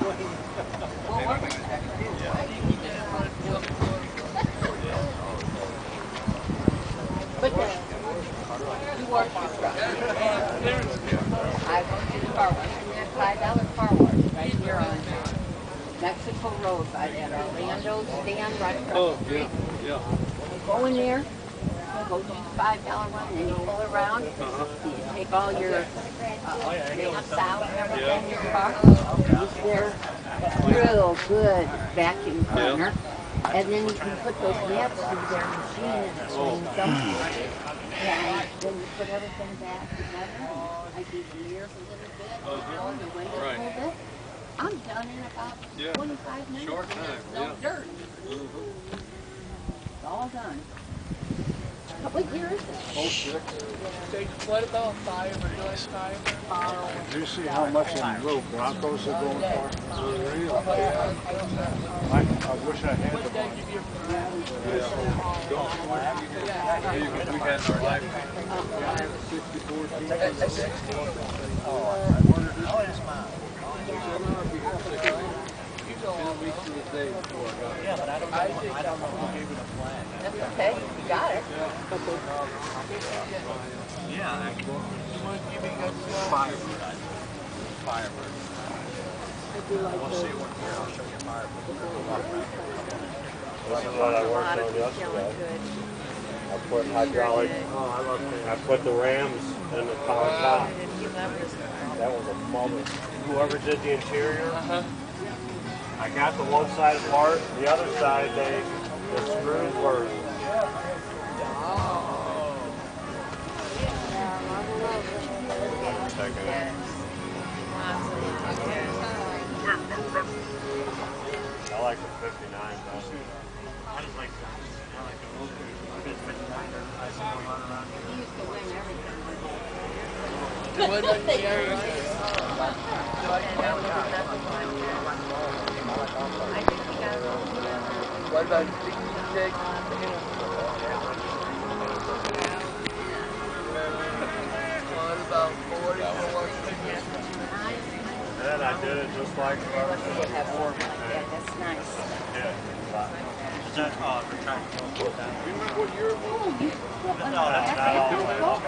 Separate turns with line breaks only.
But you wash your truck. I go to the car wash. And that $5 car wash right here on Mexico Road by that Orlando stand right across the street.
Yeah.
You go in there, you go to the $5 one, and then you pull around. You take all your gas out and everything in your car. Use their real good vacuum cleaner. And then you can put those mats through their machine and it cleans them. And then you put everything back together. I do the ears a little bit, the windows a little bit. I'm done in about 25 minutes.
Short time,
no dirt. It's all done. What year is it?
06.
What about fiber? Do I fiber?
Did you see how much in little Broncos are going for? I wish I had the money.
We had our lifetime. 10 weeks to the day before I got it.
Yeah, but I don't know who gave it a plan.
That's okay. You got it.
Yeah,
Firebird.
we'll see one here. I'll show you Firebird.
This is what I worked on yesterday. I put hydraulic, I put the rams in the power top. That was a mother. Whoever did the interior, I got the one side apart, the other side, the screws were. I like the 59 though. I just like the old 59. I see them run around.
He used to win everything.
What about Jake? What about 40?
Then I did it just like
That's nice.
Is that retractable?
You remember what year it was?
Oh, you put one
No, that's not all.